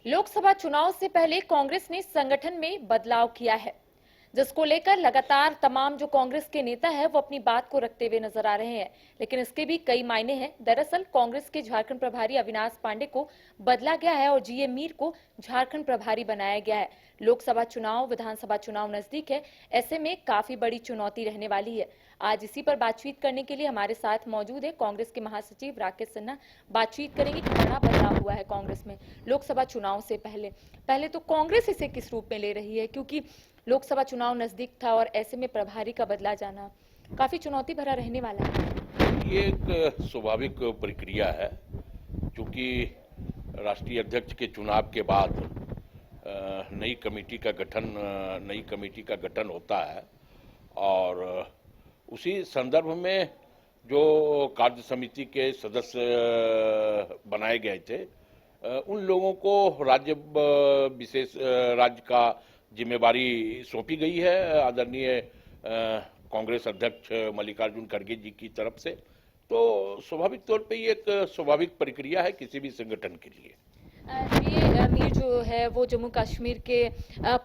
लोकसभा चुनाव से पहले कांग्रेस ने संगठन में बदलाव किया है, जिसको लेकर लगातार तमाम जो कांग्रेस के नेता हैं वो अपनी बात को रखते हुए नजर आ रहे हैं। लेकिन इसके भी कई मायने हैं। दरअसल कांग्रेस के झारखंड प्रभारी अविनाश पांडे को बदला गया है और जीए मीर को झारखंड प्रभारी बनाया गया है। लोकसभा चुनाव, विधानसभा चुनाव नजदीक है, ऐसे में काफी बड़ी चुनौती रहने वाली है। आज इसी पर बातचीत करने के लिए हमारे साथ मौजूद है कांग्रेस के महासचिव राकेश सिन्हा। बातचीत करेंगे कि बड़ा बदलाव हुआ है कांग्रेस में लोकसभा चुनाव से पहले तो कांग्रेस इसे किस रूप में ले रही है, क्योंकि लोकसभा चुनाव नजदीक था और ऐसे में प्रभारी का बदला जाना काफी चुनौती भरा रहने वाला है। ये एक स्वाभाविक प्रक्रिया है, क्योंकि राष्ट्रीय अध्यक्ष के चुनाव के बाद नई कमेटी का गठन होता है और उसी संदर्भ में जो कार्य समिति के सदस्य बनाए गए थे उन लोगों को राज्य का जिम्मेवारी सौंपी गई है आदरणीय कांग्रेस अध्यक्ष मल्लिकार्जुन खड़गे जी की तरफ से। तो स्वाभाविक तौर पे ये एक स्वाभाविक प्रक्रिया है किसी भी संगठन के लिए। ये मीर जो है वो जम्मू कश्मीर के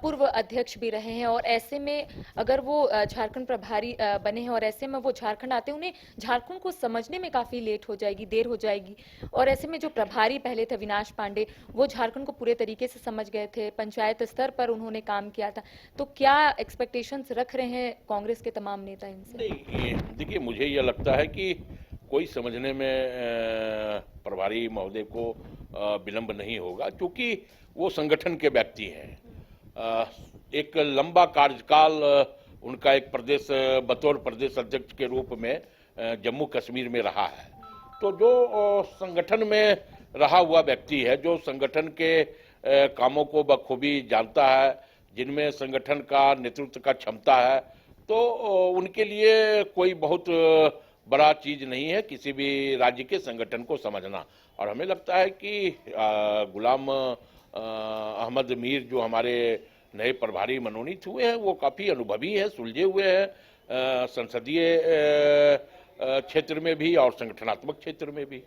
पूर्व अध्यक्ष भी रहे हैं और ऐसे में अगर वो झारखंड प्रभारी बने हैं और ऐसे में वो झारखंड आते हैं, उन्हें झारखंड को समझने में काफी लेट हो जाएगी, देर हो जाएगी। और ऐसे में जो प्रभारी पहले थे अविनाश पांडे, वो झारखंड को पूरे तरीके से समझ गए थे, पंचायत स्तर पर उन्होंने काम किया था। तो क्या एक्सपेक्टेशंस रख रहे हैं कांग्रेस के तमाम नेता इनसे? नहीं, देखिए मुझे यह लगता है कि कोई समझने में प्रभारी महोदय को विलंब नहीं होगा, क्योंकि वो संगठन के व्यक्ति हैं। एक लंबा कार्यकाल उनका एक बतौर प्रदेश अध्यक्ष के रूप में जम्मू कश्मीर में रहा है। तो जो संगठन में रहा हुआ व्यक्ति है, जो संगठन के कामों को बखूबी जानता है, जिनमें संगठन का नेतृत्व का क्षमता है, तो उनके लिए कोई बहुत बड़ा चीज नहीं है किसी भी राज्य के संगठन को समझना। और हमें लगता है कि गुलाम अहमद मीर जो हमारे नए प्रभारी मनोनीत हुए हैं वो काफी अनुभवी है, सुलझे हुए हैं संसदीय क्षेत्र में भी और संगठनात्मक क्षेत्र में भी।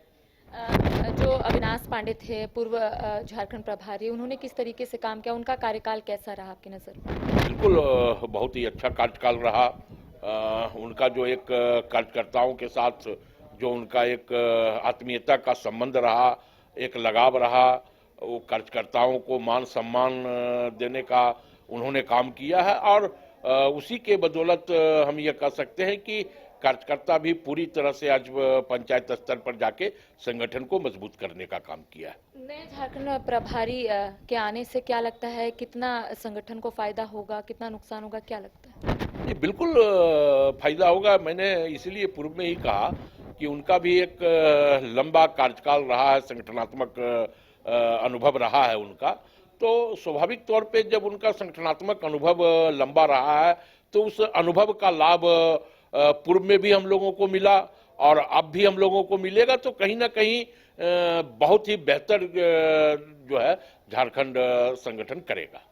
जो अविनाश पांडे थे पूर्व झारखंड प्रभारी, उन्होंने किस तरीके से काम किया, उनका कार्यकाल कैसा रहा आपकी नजर में? बिल्कुल बहुत ही अच्छा कार्यकाल रहा। उनका जो एक कार्यकर्ताओं के साथ जो उनका एक आत्मीयता का संबंध रहा, एक लगाव रहा, वो कार्यकर्ताओं को मान सम्मान देने का उन्होंने काम किया है और उसी के बदौलत हम ये कह सकते हैं कि कार्यकर्ता भी पूरी तरह से आज पंचायत स्तर पर जाके संगठन को मजबूत करने का काम किया है। नए झारखंड प्रभारी के आने से क्या लगता है, कितना संगठन को फायदा होगा, कितना नुकसान होगा, क्या लगता है? ये बिल्कुल फायदा होगा। मैंने इसलिए पूर्व में ही कहा कि उनका भी एक लंबा कार्यकाल रहा है, संगठनात्मक अनुभव रहा है उनका। तो स्वाभाविक तौर पे जब उनका संगठनात्मक अनुभव लंबा रहा है तो उस अनुभव का लाभ पूर्व में भी हम लोगों को मिला और अब भी हम लोगों को मिलेगा। तो कहीं ना कहीं बहुत ही बेहतर जो है झारखंड संगठन करेगा।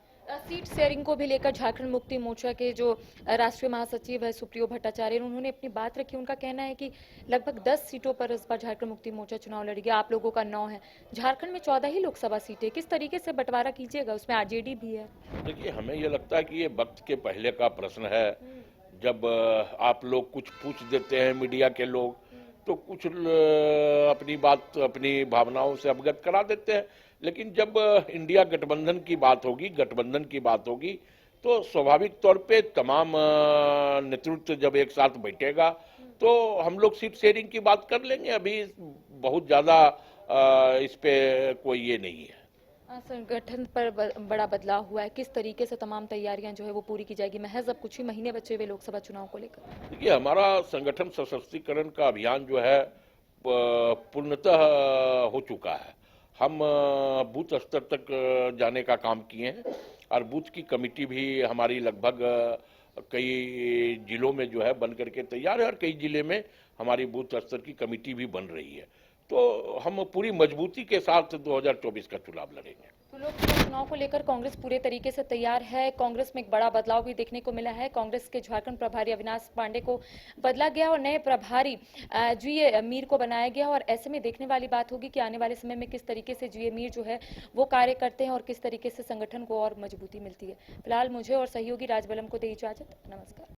सीट शेयरिंग को भी लेकर झारखंड मुक्ति मोर्चा के जो राष्ट्रीय महासचिव है सुप्रियो भट्टाचार्य, उन्होंने अपनी बात रखी। उनका कहना है कि लगभग 10 सीटों पर इस बार झारखंड मुक्ति मोर्चा चुनाव लड़ेगी। आप लोगों का 9 है, झारखंड में 14 ही लोकसभा सीटें, किस तरीके से बंटवारा कीजिएगा? उसमें आरजेडी भी है। देखिए हमें ये लगता है कि ये वक्त के पहले का प्रश्न है। जब आप लोग कुछ पूछ देते हैं मीडिया के लोग, तो कुछ अपनी बात अपनी भावनाओं से अवगत करा देते हैं, लेकिन जब इंडिया गठबंधन की बात होगी तो स्वाभाविक तौर पे तमाम नेतृत्व जब एक साथ बैठेगा तो हम लोग सीट शेयरिंग की बात कर लेंगे। अभी बहुत ज्यादा इस पे कोई ये नहीं है। संगठन पर बड़ा बदलाव हुआ है, किस तरीके से तमाम तैयारियां जो है वो पूरी की जाएगी? महज अब कुछ ही महीने बचे हुए लोकसभा चुनाव को लेकर। देखिए हमारा संगठन सशक्तिकरण का अभियान जो है पूर्णतः हो चुका है। हम बूथ स्तर तक जाने का काम किए हैं और बूथ की कमेटी भी हमारी लगभग कई जिलों में जो है बन करके तैयार है और कई जिले में हमारी बूथ स्तर की कमेटी भी बन रही है। तो हम पूरी मजबूती के साथ 2024 का चुनाव लड़ेंगे। तो लोकसभा चुनाव को लेकर कांग्रेस पूरे तरीके से तैयार है। कांग्रेस में एक बड़ा बदलाव भी देखने को मिला है। कांग्रेस के झारखंड प्रभारी अविनाश पांडे को बदला गया और नए प्रभारी जी मीर को बनाया गया। और ऐसे में देखने वाली बात होगी कि आने वाले समय में किस तरीके से जी मीर जो है वो कार्य करते हैं और किस तरीके से संगठन को और मजबूती मिलती है। फिलहाल मुझे और सहयोगी राजबलम को दे इजाजत। नमस्कार।